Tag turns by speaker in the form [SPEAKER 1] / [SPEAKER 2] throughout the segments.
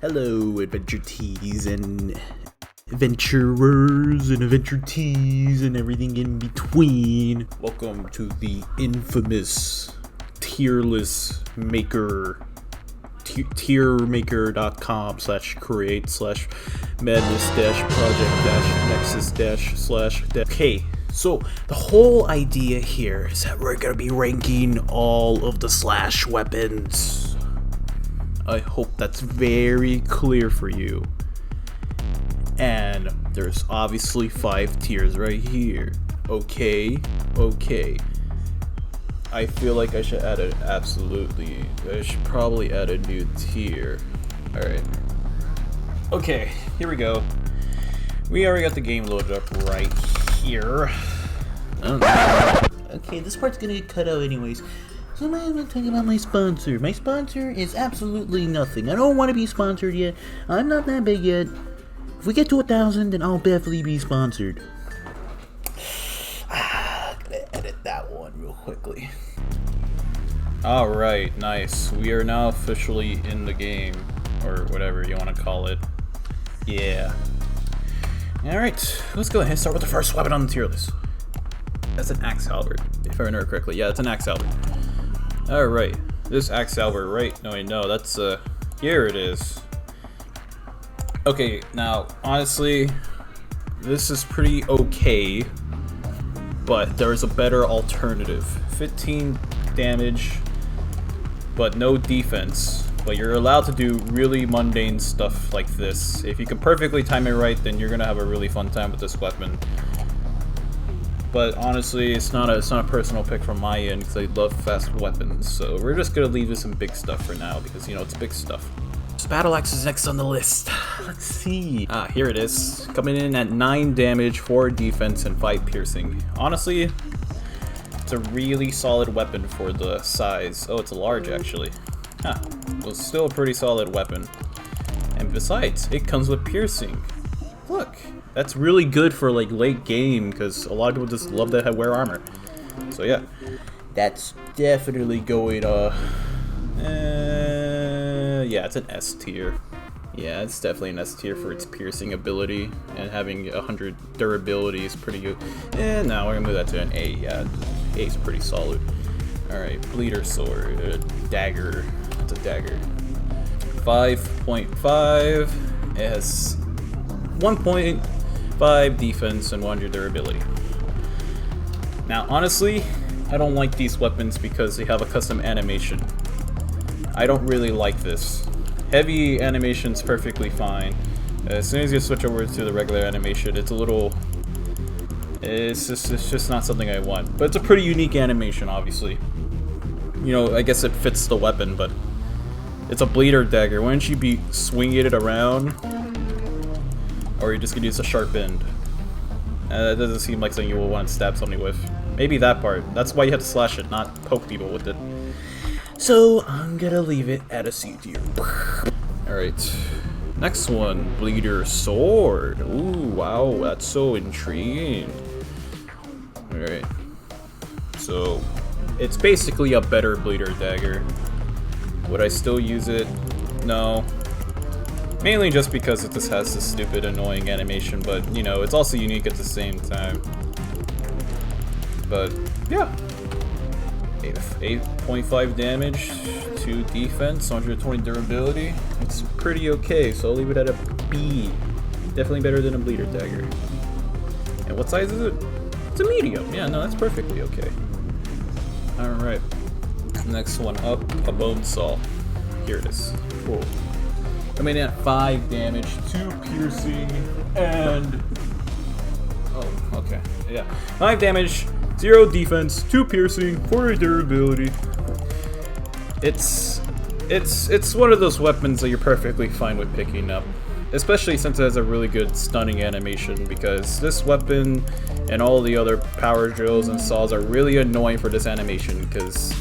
[SPEAKER 1] Hello, adventure tees and adventurers and adventure tees and everything in between. Welcome to the infamous tierless maker tiermaker.com/create/madness-project-nexus-/. Okay, so the whole idea here is that we're gonna be ranking all of the slash weapons. I hope that's very clear for you. And there's obviously 5 tiers right here. Okay. I feel like I should add I should probably add a new tier. Alright. Okay, here we go. We already got the game loaded up right here. Okay, this part's gonna get cut out anyways. So I'm going to talk about my sponsor. My sponsor is absolutely nothing. I don't want to be sponsored yet. I'm not that big yet. If we get to 1,000, then I'll definitely be sponsored. Gotta edit that one real quickly. Alright, nice. We are now officially in the game. Or whatever you want to call it. Yeah. Alright, let's go ahead and start with the first weapon on the tier list. That's an axe halberd, if I remember correctly. Yeah, it's an axe halberd. Alright, this axe halberd, right? No, wait, no, that's, here it is. Okay, now, honestly, this is pretty okay, but there is a better alternative. 15 damage, but no defense. But you're allowed to do really mundane stuff like this. If you can perfectly time it right, then you're gonna have a really fun time with this weapon. But honestly, it's not a personal pick from my end because I love fast weapons. So we're just gonna leave this in big stuff for now because you know it's big stuff. So battle axe is next on the list. Let's see. Here it is, coming in at 9 damage, 4 defense, and 5 piercing. Honestly, it's a really solid weapon for the size. Oh, it's a large actually. Huh. Well, still a pretty solid weapon. And besides, it comes with piercing. Look. That's really good for like late game because a lot of people just love to wear armor. So yeah, that's definitely going yeah, it's an S tier. Yeah, it's definitely an S tier for its piercing ability, and having 100 durability is pretty good. And now we're gonna move that to an A. Yeah, A is pretty solid. All right, bleeder sword, dagger. It's a dagger. 5.5. It has 1.5 defense and 100 durability. Now, honestly, I don't like these weapons because they have a custom animation. I don't really like this. Heavy animation's perfectly fine. As soon as you switch over to the regular animation, it's a little... It's just not something I want. But it's a pretty unique animation, obviously. You know, I guess it fits the weapon, but... It's a bleeder dagger. Why don't you be swinging it around? Or you're just gonna use a sharp end? That doesn't seem like something you will want to stab somebody with. Maybe that part. That's why you have to slash it, not poke people with it. So, I'm gonna leave it at a C tier. Alright. Next one. Bleeder sword. Ooh, wow, that's so intriguing. Alright. So, it's basically a better bleeder dagger. Would I still use it? No. Mainly just because it just has this stupid, annoying animation, but, you know, it's also unique at the same time. But, yeah. 8.5 damage, 2 defense, 120 durability. It's pretty okay, so I'll leave it at a B. Definitely better than a bleeder dagger. And what size is it? It's a medium. Yeah, no, that's perfectly okay. Alright. Next one up, a bone saw. Here it is. Cool. Coming in at 5 damage, 2 piercing, and... Oh, okay. Yeah. 5 damage, 0 defense, 2 piercing, 4 durability. It's one of those weapons that you're perfectly fine with picking up. Especially since it has a really good stunning animation, because this weapon and all the other power drills and saws are really annoying for this animation, because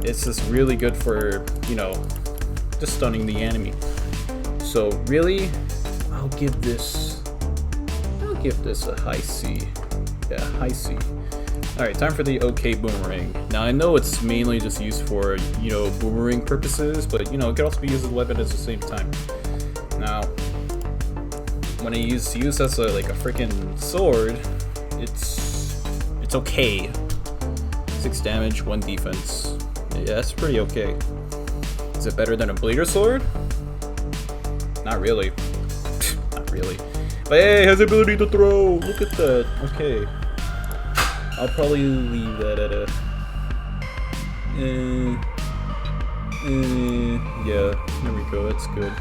[SPEAKER 1] it's just really good for, you know, just stunning the enemy. So really, I'll give this a high C. Yeah, high C. Alright, time for the OK Boomerang. Now I know it's mainly just used for, you know, boomerang purposes, but you know, it could also be used as a weapon at the same time. Now, when it's used as like a freaking sword, it's okay. 6 damage, 1 defense. Yeah, that's pretty okay. Is it better than a bleeder sword? Not really. Not really. But hey, it has the ability to throw! Look at that. Okay. I'll probably leave that at a... yeah, there we go, that's good.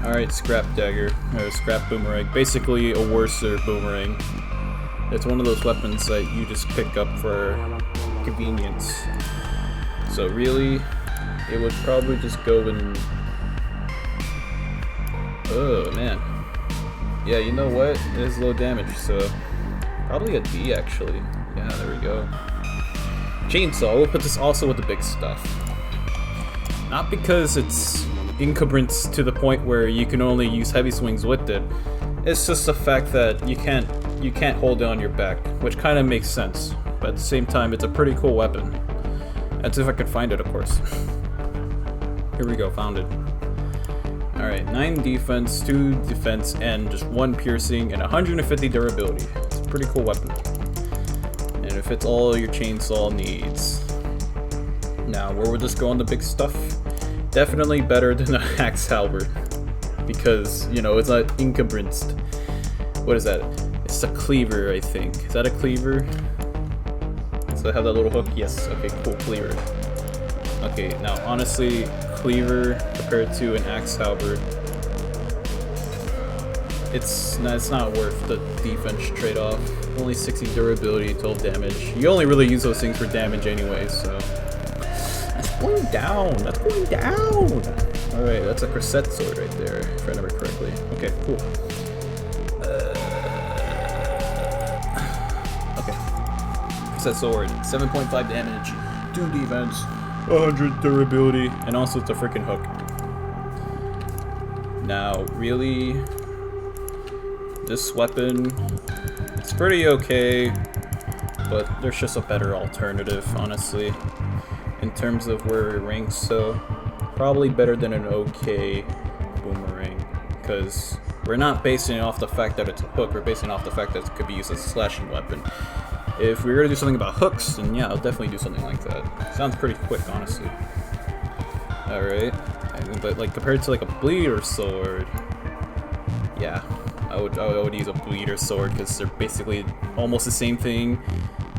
[SPEAKER 1] Alright, scrap dagger, or scrap boomerang. Basically a worser boomerang. It's one of those weapons that you just pick up for convenience. So really, it would probably just go in... Oh, man. Yeah, you know what? It is low damage, so... Probably a D, actually. Yeah, there we go. Chainsaw, we'll put this also with the big stuff. Not because it's encumbrant to the point where you can only use heavy swings with it. It's just the fact that you can't hold it on your back, which kind of makes sense. But at the same time, it's a pretty cool weapon. That's if I could find it, of course. Here we go, found it. Alright, 9 defense, 2 defense, and just 1 piercing, and 150 durability. It's a pretty cool weapon. And it fits all your chainsaw needs. Now, where would this go on the big stuff? Definitely better than an axe halberd. Because, you know, it's not encumbranceed. What is that? It's a cleaver, I think. Is that a cleaver? Does it have that little hook? Yes. Okay, cool, cleaver. Okay, now honestly, cleaver compared to an axe halberd, it's not worth the defense trade-off. Only 60 durability, 12 damage. You only really use those things for damage anyway, so... That's going down! That's going down! Alright, that's a Crescent sword right there, if I remember correctly. Okay, cool. Okay. Crescent sword, 7.5 damage, 2 defense, 100 durability, and also it's a freaking hook. Now, really, this weapon, it's pretty okay, but there's just a better alternative, honestly, in terms of where it ranks. So probably better than an okay boomerang, because we're not basing it off the fact that it's a hook, we're basing it off the fact that it could be used as a slashing weapon. If we were to do something about hooks, then yeah, I'll definitely do something like that. Sounds pretty quick, honestly. Alright, but like compared to like a bleeder sword, yeah, I would use a bleeder sword because they're basically almost the same thing.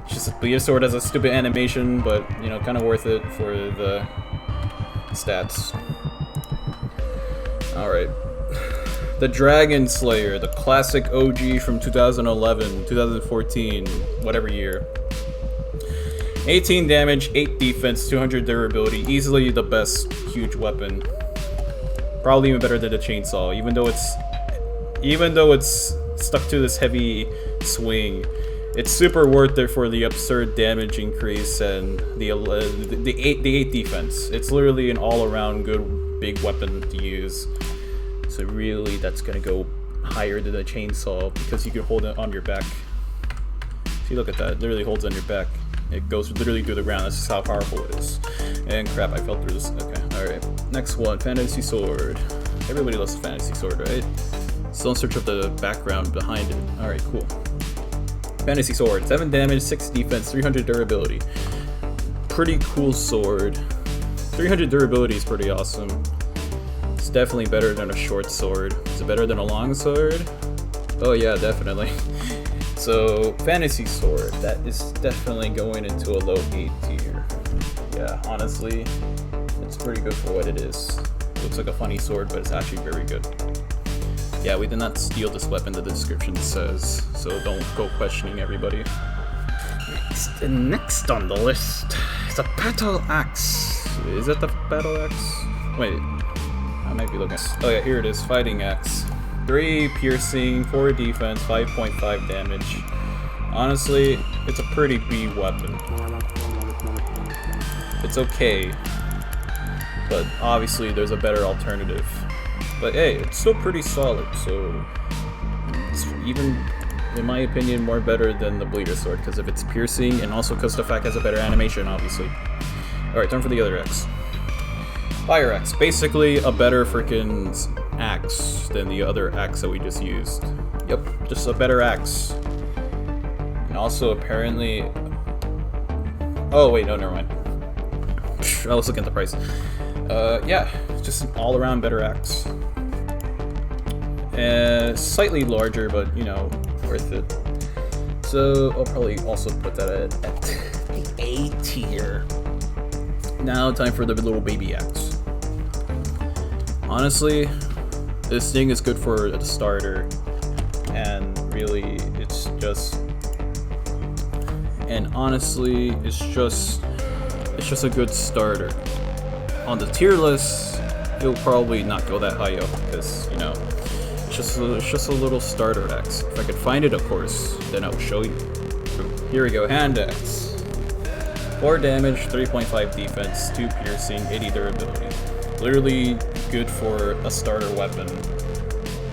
[SPEAKER 1] It's just a bleeder sword has a stupid animation, but you know, kind of worth it for the stats. Alright. The Dragon Slayer, the classic OG from 2011, 2014, whatever year. 18 damage, 8 defense, 200 durability, easily the best huge weapon. Probably even better than the chainsaw, even though it's stuck to this heavy swing. It's super worth it for the absurd damage increase and the 8 defense. It's literally an all-around good big weapon to use. So really, that's gonna go higher than the chainsaw because you can hold it on your back. See, look at that. It literally holds on your back. It goes literally through the ground. That's just how powerful it is. And crap, I fell through this. Okay, alright. Next one, Fantasy Sword. Everybody loves the Fantasy Sword, right? Still in search of the background behind it. Alright, cool. Fantasy Sword. 7 damage, 6 defense, 300 durability. Pretty cool sword. 300 durability is pretty awesome. It's definitely better than a short sword. Is it better than a long sword? Oh yeah, definitely. So, Fantasy Sword, that is definitely going into a low 8 tier. Yeah, honestly, it's pretty good for what it is. Looks like a funny sword, but it's actually very good. Yeah, we did not steal this weapon, the description says, so don't go questioning everybody. Next on the list is a Battle Axe. Is that the Battle Axe? Wait, I might be looking. Oh yeah, here it is, Fighting Axe. 3 piercing, 4 defense, 5.5 damage. Honestly, it's a pretty B weapon. It's okay, but obviously there's a better alternative. But hey, it's still pretty solid, so it's even, in my opinion, more better than the Bleeder Sword because of its piercing and also because the fact it has a better animation, obviously. Alright, time for the other X. Fire axe, basically a better freaking axe than the other axe that we just used. Yep, just a better axe. And also apparently, oh wait, no, never mind. I was looking at the price. Yeah, just an all-around better axe. Slightly larger, but you know, worth it. So I'll probably also put that at the A tier. Now time for the little baby axe. Honestly, this thing is good for the starter, and really, it's just a good starter. On the tier list, it'll probably not go that high up because, you know, it's just a little starter axe. If I could find it, of course, then I'll show you. Here we go, hand axe. 4 damage, 3.5 defense, 2 piercing, 80 durability. Literally good for a starter weapon.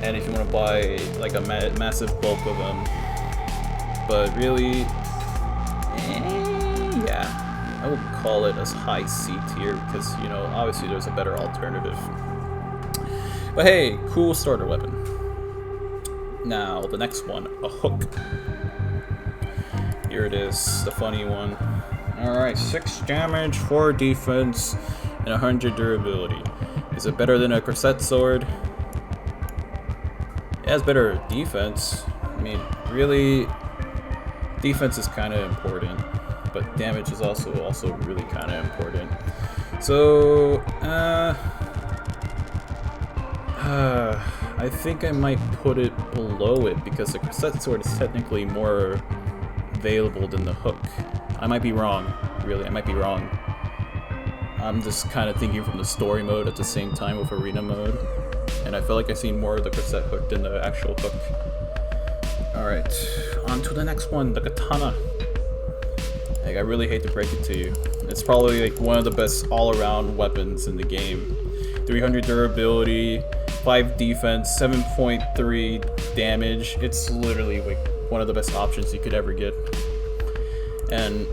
[SPEAKER 1] And if you want to buy like a massive bulk of them, but really, yeah, I would call it a high C tier because, you know, obviously there's a better alternative. But hey, cool starter weapon. Now the next one, a hook. Here it is, the funny one. Alright, 6 damage, 4 defense, and 100 durability. Is it better than a corset sword? It has better defense. I mean, really, defense is kind of important, but damage is also really kind of important. So, I think I might put it below it because the corset sword is technically more available than the hook. I might be wrong, really, I might be wrong. I'm just kind of thinking from the story mode at the same time with arena mode, and I feel like I've seen more of the corset hook than the actual hook. Alright, on to the next one, the Katana. Like, I really hate to break it to you. It's probably like one of the best all-around weapons in the game. 300 durability, 5 defense, 7.3 damage. It's literally like one of the best options you could ever get. And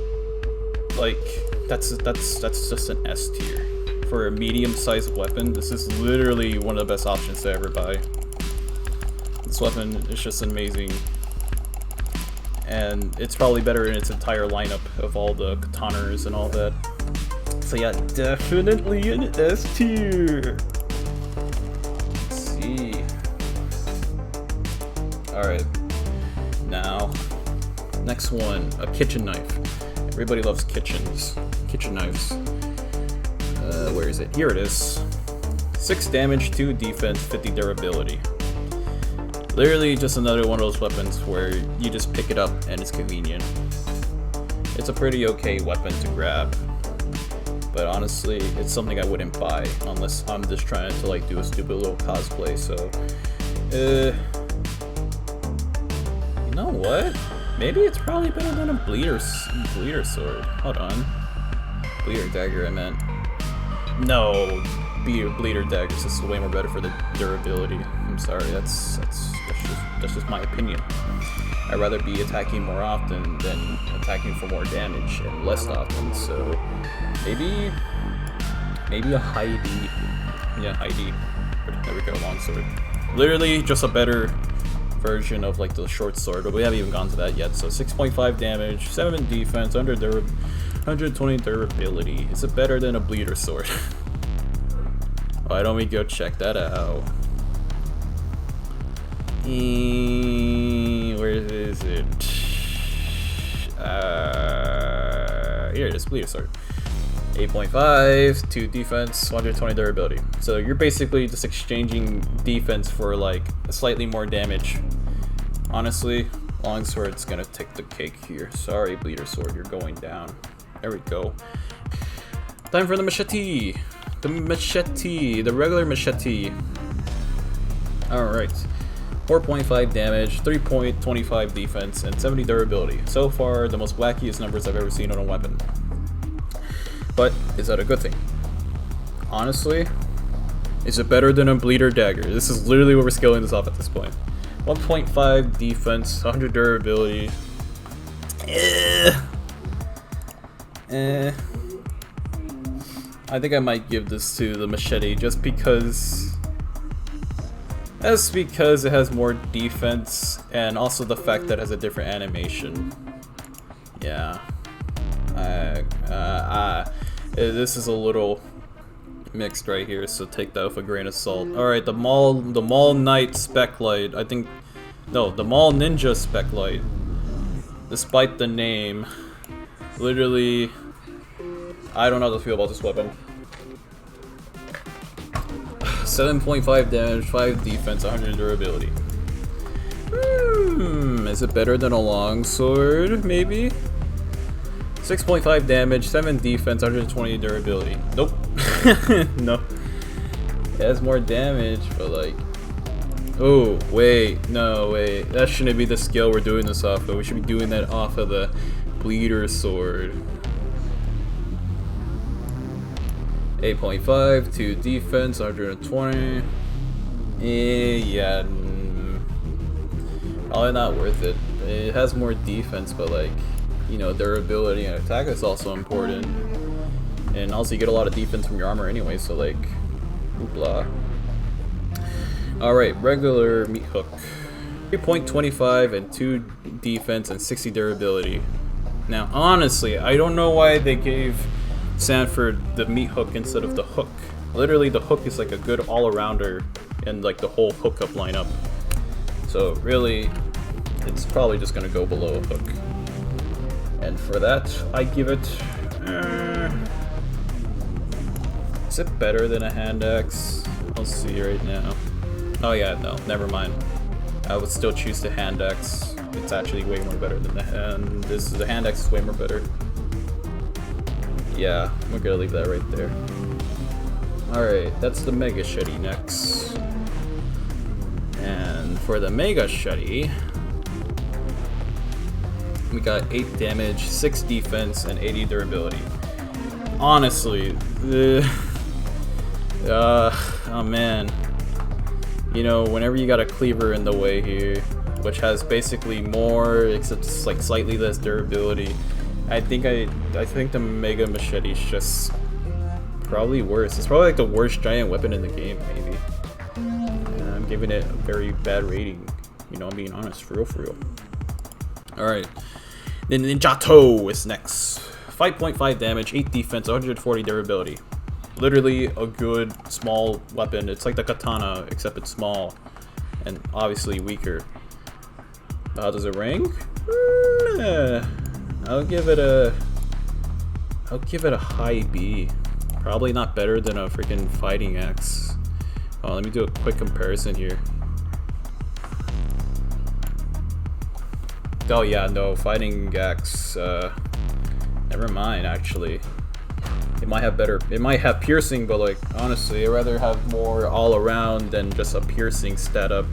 [SPEAKER 1] like, that's just an S tier. For a medium-sized weapon, this is literally one of the best options to ever buy. This weapon is just amazing. And it's probably better in its entire lineup of all the katanas and all that. So yeah, definitely an S tier. Let's see. Alright. Now, next one, a kitchen knife. Everybody loves kitchen knives. Where is it? Here it is. 6 damage, 2 defense, 50 durability. Literally just another one of those weapons where you just pick it up and it's convenient. It's a pretty okay weapon to grab, but honestly, it's something I wouldn't buy unless I'm just trying to like do a stupid little cosplay. So, you know what? Maybe it's probably better than a bleeder sword. Hold on, bleeder dagger. I meant no, bleeder dagger is just way more better for the durability. I'm sorry, that's just my opinion. I'd rather be attacking more often than attacking for more damage and less often. So maybe a high D. Yeah, high D. There we go, longsword. Literally just a better version of like the short sword, but we haven't even gone to that yet. So 6.5 damage, 7 defense, 120 durability. Is it better than a bleeder sword? Why don't we go check that out? Where is it? Here it is, bleeder sword. 8.5, 2 defense, 120 durability. So you're basically just exchanging defense for like slightly more damage. Honestly, longsword's gonna take the cake here. Sorry, bleeder sword, you're going down. There we go. Time for the machete. The regular machete. Alright. 4.5 damage, 3.25 defense, and 70 durability. So far, the most wackiest numbers I've ever seen on a weapon. But, is that a good thing? Honestly, is it better than a bleeder dagger? This is literally what we're scaling this off at this point. 1.5 defense, 100 durability. I think I might give this to the machete just because. That's because it has more defense and also the fact that it has a different animation. Yeah. This is a little mixed right here, so take that with a grain of salt. Alright, the Mall Knight Spec Light. I think. No, the Mall Ninja Spec Light. Despite the name, literally, I don't know how to feel about this weapon. 7.5 damage, 5 defense, 100 durability. Is it better than a longsword? Maybe? 6.5 damage, 7 defense, 120 durability. Nope. No. It has more damage, but like... Oh, wait. No, wait. That shouldn't be the skill we're doing this off of. We should be doing that off of the Bleeder Sword. 8.5, 2 defense, 120. Yeah. Probably not worth it. It has more defense, but like, you know, durability and attack is also important. And also you get a lot of defense from your armor anyway, so like, hoopla. Alright, regular meat hook. 3.25 and 2 defense and 60 durability. Now, honestly, I don't know why they gave Sanford the meat hook instead of the hook. Literally, the hook is like a good all-arounder in like the whole hookup lineup. So really, it's probably just gonna go below a hook. And for that, I give it... is it better than a hand axe? I'll see right now. Oh yeah, no, never mind. I would still choose the hand axe. It's actually way more better than the hand. The hand axe is way more better. Yeah, we're gonna leave that right there. Alright, that's the Mega Shetty next. And for the Mega Shetty, we got 8 damage, 6 defense, and 80 durability. Honestly, oh man. You know, whenever you got a cleaver in the way here, which has basically more, except it's like slightly less durability, I think the Mega Machete is just probably worse. It's probably like the worst giant weapon in the game, maybe. And I'm giving it a very bad rating. You know, I'm being honest, for real. Alright. The Ninjato is next. 5.5 damage, 8 defense, 140 durability. Literally a good small weapon. It's like the Katana, except it's small. And obviously weaker. How does it rank? I'll give it a high B. Probably not better than a freaking fighting axe. Oh, let me do a quick comparison here. Oh yeah, no, fighting axe, never mind actually. It might have piercing, but like, honestly, I'd rather have more all around than just a piercing stat up.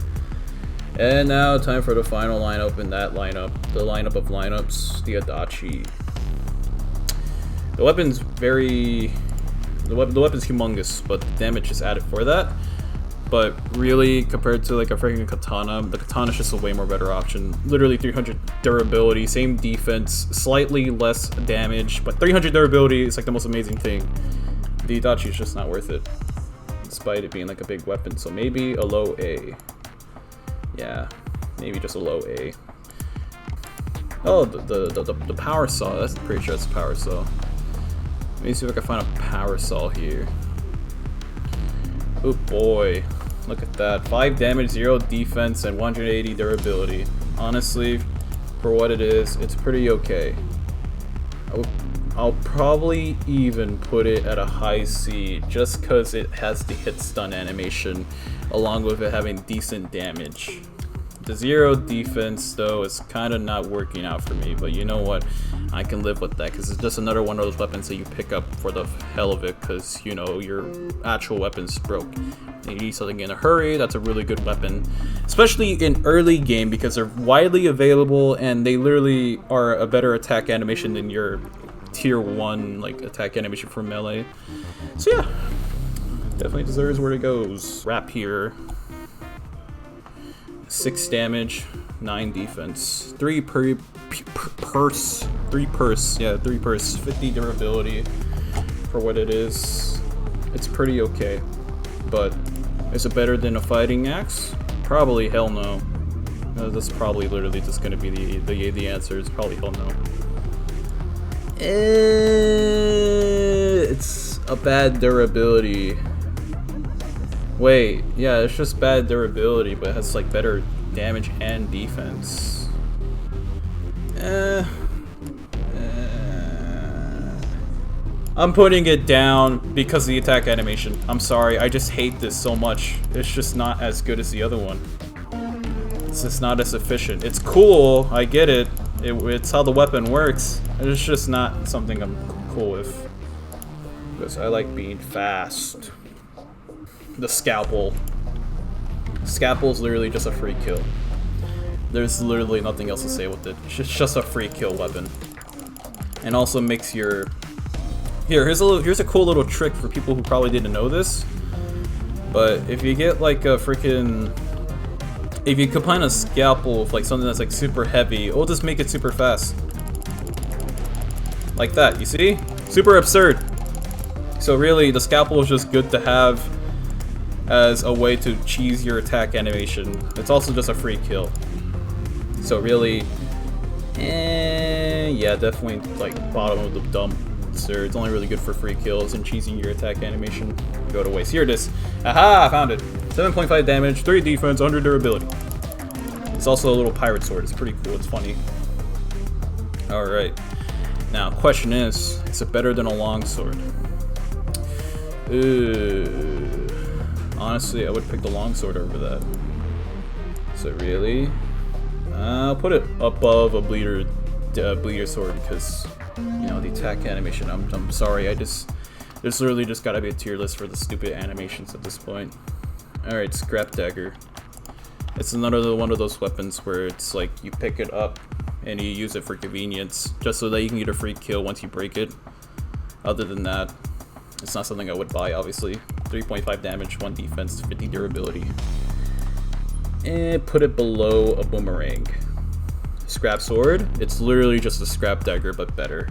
[SPEAKER 1] And now, time for the final lineup in that lineup. The lineup of lineups, the Adachi. The weapon's humongous, but damage is added for that. But really, compared to like a freaking Katana, the Katana's just a way more better option. Literally 300 durability, same defense, slightly less damage, but 300 durability is like the most amazing thing. The Adachi is just not worth it, despite it being like a big weapon. So maybe a low A. Yeah, maybe just a low A. Oh, the power saw. That's pretty sure it's a power saw. Let me see if I can find a power saw here. Oh boy, look at that. 5 damage, 0 defense, and 180 durability. Honestly, for what it is, it's pretty okay. I'll probably even put it at a high C just because it has the hit stun animation along with it having decent damage. The 0 defense though is kind of not working out for me, but you know what, I can live with that because it's just another one of those weapons that you pick up for the hell of it because, you know, your actual weapon's broke. You need something in a hurry, that's a really good weapon, especially in early game because they're widely available and they literally are a better attack animation than your tier 1 like attack animation for melee. So yeah, definitely deserves where it goes. Wrap here. 6 damage, 9 defense, 3 purse, 50 durability. for what it is, it's pretty okay. But is it better than a fighting axe? Probably hell no. That's probably literally just gonna be the answer. It's probably hell no. It's a bad durability. Wait, yeah, it's just bad durability, but it has like better damage and defense. I'm putting it down because of the attack animation. I'm sorry, I just hate this so much. It's just not as good as the other one. It's just not as efficient. It's cool, I get it. It's how the weapon works. It's just not something I'm cool with. Because I like being fast. The scalpel. Scalpel's literally just a free kill. There's literally nothing else to say with it. It's just a free kill weapon. And also makes your... here's a cool little trick for people who probably didn't know this. But if you get like a freaking... if you combine a scalpel with like something that's like super heavy, it'll just make it super fast. Like that, you see? Super absurd. So really, the scalpel is just good to have as a way to cheese your attack animation. It's also just a free kill. So really, yeah, definitely like bottom of the dump. Sir, it's only really good for free kills and cheesing your attack animation. Go to waste. Here it is. Aha! I found it. 7.5 damage, 3 defense, 100 durability. It's also a little pirate sword. It's pretty cool. It's funny. Alright. Now, question is it better than a longsword? Honestly, I would pick the longsword over that. So really? I'll put it above a bleeder sword because... you know, the attack animation, I'm sorry, there's literally just gotta be a tier list for the stupid animations at this point. Alright, Scrap Dagger. It's another one of those weapons where it's like, you pick it up and you use it for convenience, just so that you can get a free kill once you break it. Other than that, it's not something I would buy, obviously. 3.5 damage, 1 defense, 50 durability. And put it below a Boomerang. Scrap Sword, it's literally just a Scrap Dagger, but better.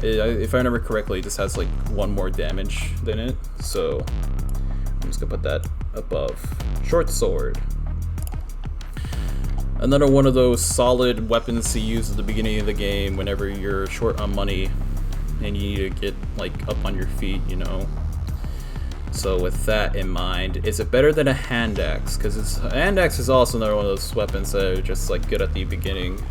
[SPEAKER 1] If I remember correctly, this has like 1 more damage than it, so I'm just gonna put that above. Short Sword. Another one of those solid weapons to use at the beginning of the game whenever you're short on money and you need to get like up on your feet, you know. So with that in mind, is it better than a hand axe? Because a hand axe is also another one of those weapons that are just like good at the beginning.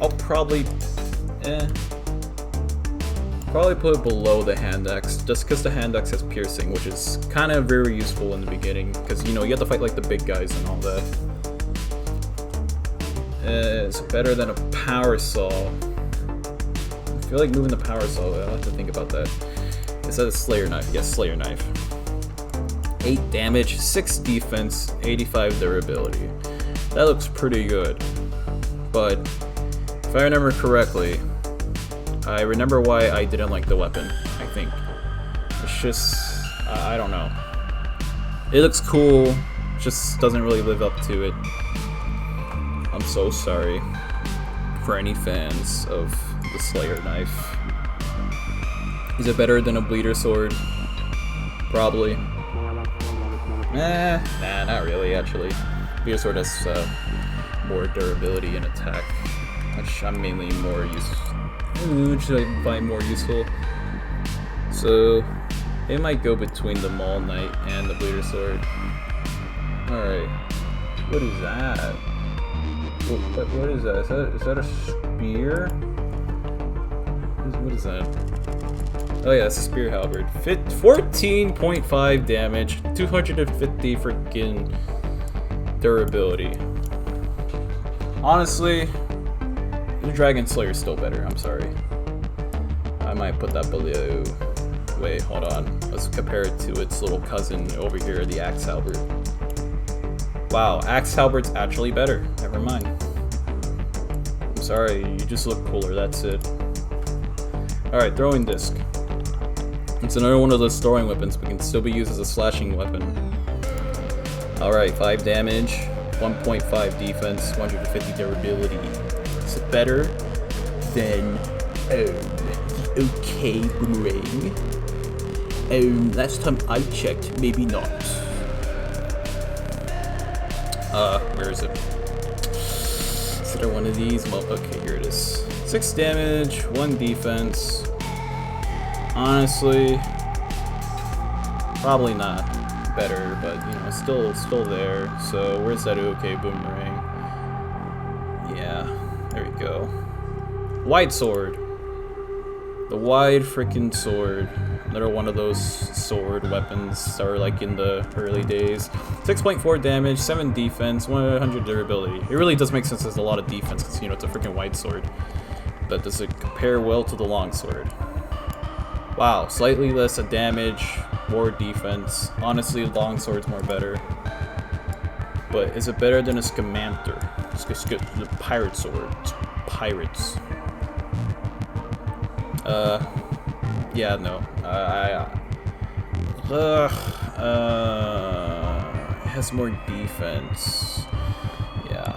[SPEAKER 1] I'll probably put it below the hand axe, just because the hand axe has piercing, which is kind of very useful in the beginning, because you know you have to fight like the big guys and all that. It's better than a power saw. I feel like moving the power saw, I'll have to think about that. It says Slayer Knife. Yes, Slayer Knife. 8 damage, 6 defense, 85 durability. That looks pretty good. But if I remember correctly, I remember why I didn't like the weapon, I think. It's just, I don't know. It looks cool, just doesn't really live up to it. I'm so sorry for any fans of the Slayer Knife. Is it better than a bleeder sword? Probably. Nah, not really, actually. Bleeder sword has more durability and attack, which I'm mainly more which I find more useful. So it might go between the Maul Knight and the bleeder sword. Alright. What is that? What is that? Is that a spear? What is that? Oh yeah, it's a spear halberd. 14.5 damage, 250 freaking durability. Honestly, the Dragon Slayer is still better. I'm sorry. I might put that below. Wait, hold on. Let's compare it to its little cousin over here, the Axe Halberd. Wow, Axe Halberd's actually better. Never mind. I'm sorry, you just look cooler, that's it. Alright, Throwing Disc. It's another one of those throwing weapons, but can still be used as a slashing weapon. Alright, 5 damage, 1.5 defense, 150 durability. Is it better than the OK Boomerang? Last time I checked, maybe not. Where is it? Is there one of these? Well, okay, here it is. 6 damage, 1 defense. Honestly, probably not better, but you know, still there. So where's that OK Boomerang? Yeah, there we go. Wide sword. The wide freaking sword. Another one of those sword weapons that were like in the early days. 6.4 damage, 7 defense, 100 durability. It really does make sense. There's a lot of defense because you know it's a freaking wide sword. But does it compare well to the long sword? Wow, slightly less damage, more defense. Honestly, long sword's more better. But is it better than a Scamander? The pirate sword. Pirates. Yeah, no. It has more defense. Yeah.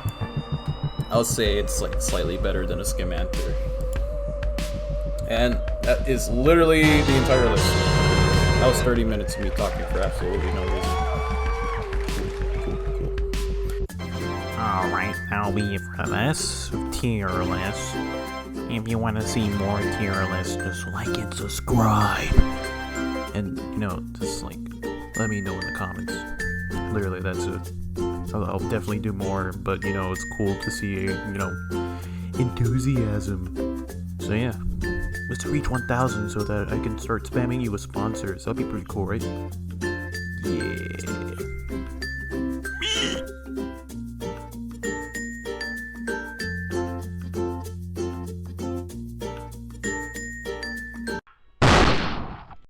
[SPEAKER 1] I'll say it's like slightly better than a Scamander. And that is literally the entire list. That was 30 minutes of me talking for absolutely no reason. Cool.
[SPEAKER 2] Alright, that'll be it for this tier list. If you want to see more tier lists, just like and subscribe. And, you know, just like, let me know in the comments. Literally, that's it. I'll definitely do more, but, you know, it's cool to see, you know, enthusiasm. So, yeah. Let's reach 1,000 so that I can start spamming you with sponsors. That'd be pretty cool, right? Yeah.